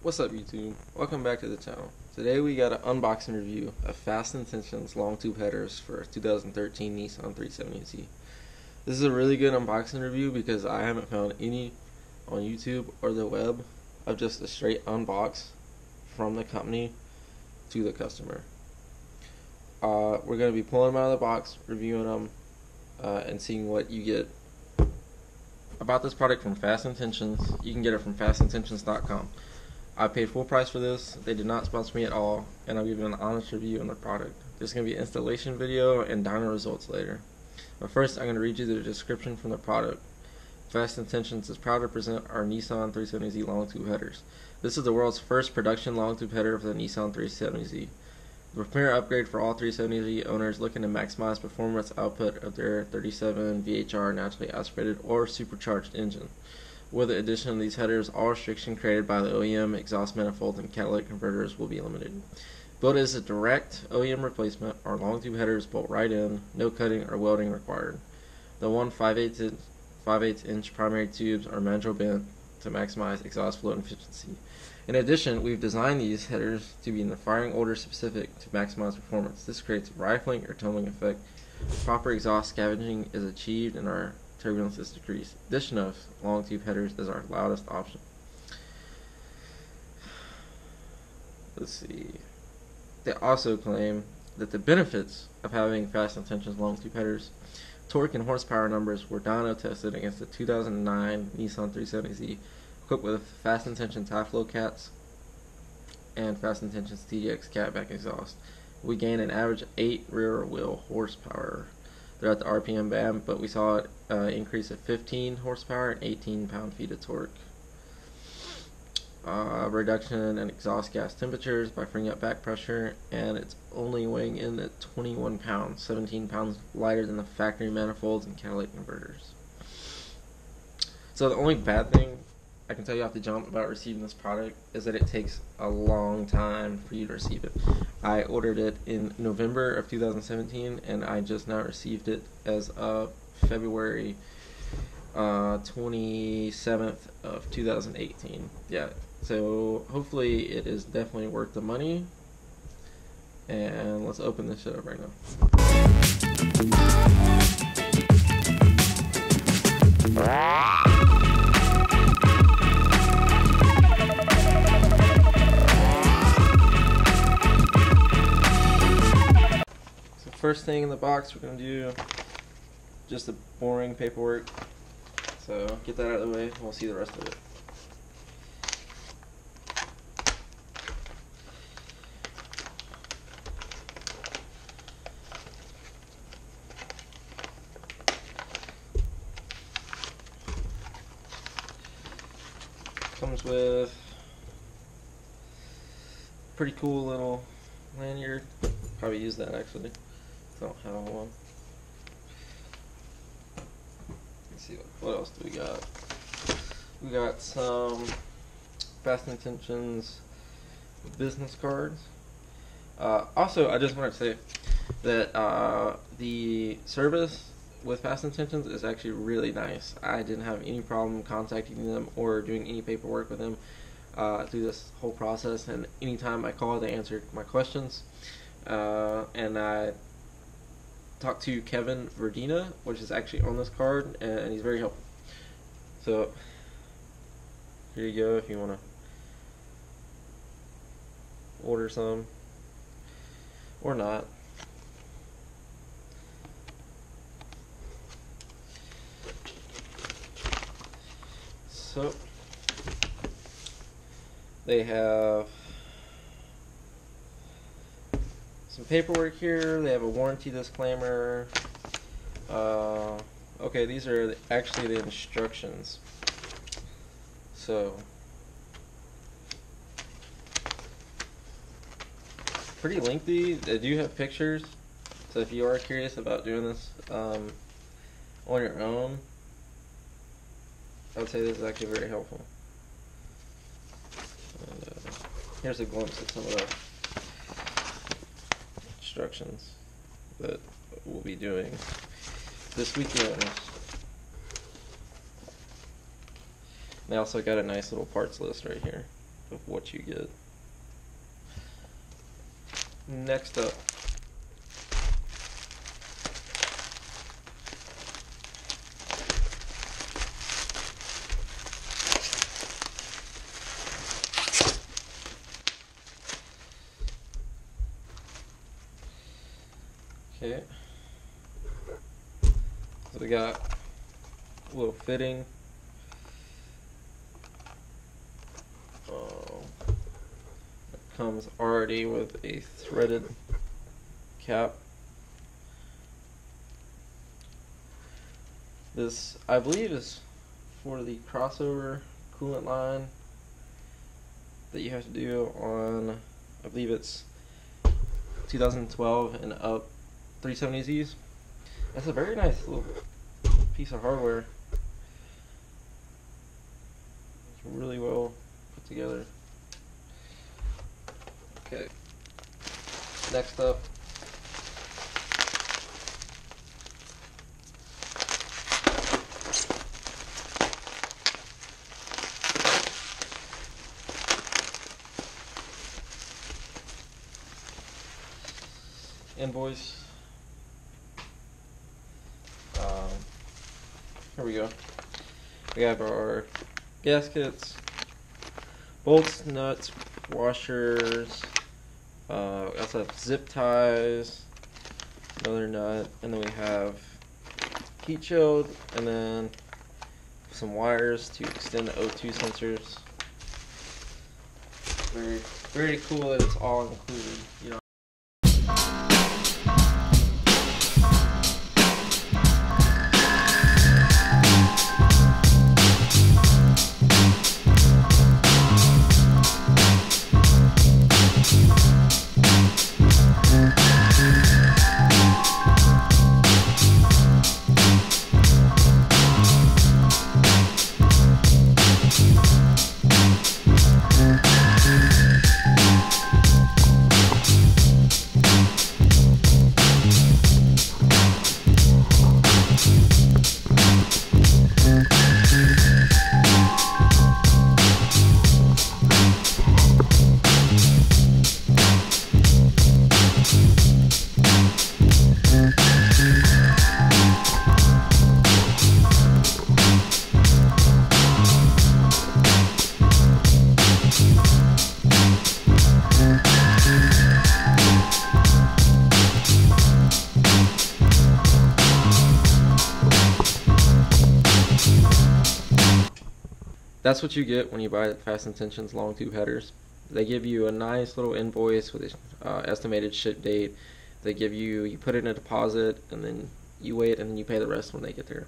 What's up, YouTube? Welcome back to the channel. Today we got an unboxing review of Fast Intentions long tube headers for 2013 Nissan 370Z. This is a really good unboxing review because I haven't found any on YouTube or the web of just a straight unbox from the company to the customer. We're going to be pulling them out of the box, reviewing them, and seeing what you get about this product from Fast Intentions. You can get it from fastintentions.com. I paid full price for this. They did not sponsor me at all, and I'll give you an honest review on the product. There's going to be an installation video and dyno results later. But first, I'm going to read you the description from the product. Fast Intentions is proud to present our Nissan 370Z long tube headers. This is the world's first production long tube header for the Nissan 370Z. The premier upgrade for all 370Z owners looking to maximize performance output of their 37 VHR naturally aspirated or supercharged engine. With the addition of these headers, all restriction created by the OEM exhaust manifolds and catalytic converters will be eliminated. Built as a direct OEM replacement, our long tube headers bolt right in, no cutting or welding required. The 1/5/8 inch primary tubes are mandrel bent to maximize exhaust flow and efficiency. In addition, we've designed these headers to be in the firing order specific to maximize performance. This creates a rifling or tumbling effect. Proper exhaust scavenging is achieved and our turbulence is decreased. Addition of long tube headers is our loudest option. Let's see. They also claim that the benefits of having Fast Intentions long tube headers, torque and horsepower numbers were dyno tested against the 2009 Nissan 370Z, equipped with Fast Intentions high-flow cats and Fast Intentions TDX catback exhaust. We gained an average 8 rear wheel horsepower throughout the RPM band, but we saw it increase at 15 horsepower and 18 pound-feet of torque. Reduction in exhaust gas temperatures by freeing up back pressure, and it's only weighing in at 21 pounds, 17 pounds lighter than the factory manifolds and catalytic converters. So the only bad thing I can tell you off the jump about receiving this product is that it takes a long time for you to receive it. I ordered it in November of 2017 and I just now received it as of February 27th of 2018. Yeah, so hopefully it is definitely worth the money. And let's open this shit up right now. First thing in the box we're going to do just the boring paperwork, so get that out of the way and we'll see the rest of it. Comes with a pretty cool little lanyard. Probably use that actually. Don't have one. Let's see, what else do we got? We got some Fast Intentions business cards. Also, I just wanted to say that the service with Fast Intentions is actually really nice. I didn't have any problem contacting them or doing any paperwork with them through this whole process, and anytime I called, they answered my questions. And I talked to Kevin Verdina, which is actually on this card, and he's very helpful. So here you go if you want to order some or not. So they have some paperwork here. They have a warranty disclaimer. Okay, these are actually the instructions. So pretty lengthy. They do have pictures, so if you are curious about doing this on your own, I would say this is actually very helpful. And, here's a glimpse at some of the instructions that we'll be doing this weekend. They also got a nice little parts list right here. of what you get. Next up, okay, so we got a little fitting. It comes already with a threaded cap. This, I believe, is for the crossover coolant line that you have to do on, I believe it's 2012 and up 370Zs. That's a very nice little piece of hardware. It's really well put together. Okay. Next up, invoice. Here we go. We have our gaskets, bolts, nuts, washers. We also have zip ties, another nut, and then we have heat shield, and then some wires to extend the O2 sensors. Very, very cool that it's all included. You know. That's what you get when you buy Fast Intentions long tube headers. They give you a nice little invoice with an estimated ship date. They give you, you put in a deposit, and then you wait, and then you pay the rest when they get there.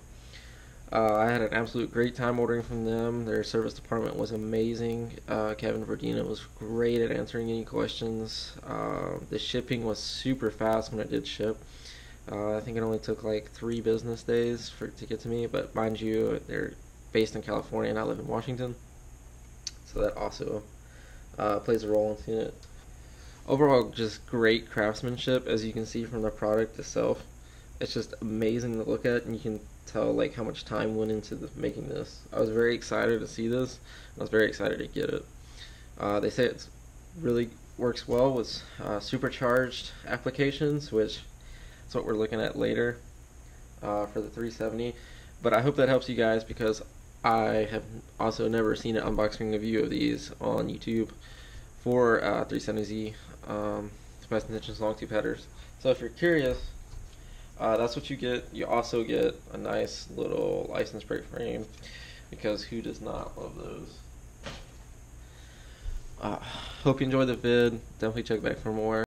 I had an absolute great time ordering from them. Their service department was amazing. Kevin Verdina was great at answering any questions. The shipping was super fast when it did ship. I think it only took like 3 business days to get to me, but mind you, they're based in California and I live in Washington, so that also plays a role in it. Overall, just great craftsmanship, as you can see from the product itself. It's just amazing to look at, and you can tell like how much time went into making this. I was very excited to see this. I was very excited to get it. They say it really works well with supercharged applications, which is what we're looking at later for the 370. But I hope that helps you guys, because I have also never seen an unboxing review of these on YouTube for 370Z Fast Intentions long tube headers. So if you're curious, that's what you get. You also get a nice little license plate frame, because who does not love those? Hope you enjoyed the vid. Definitely check back for more.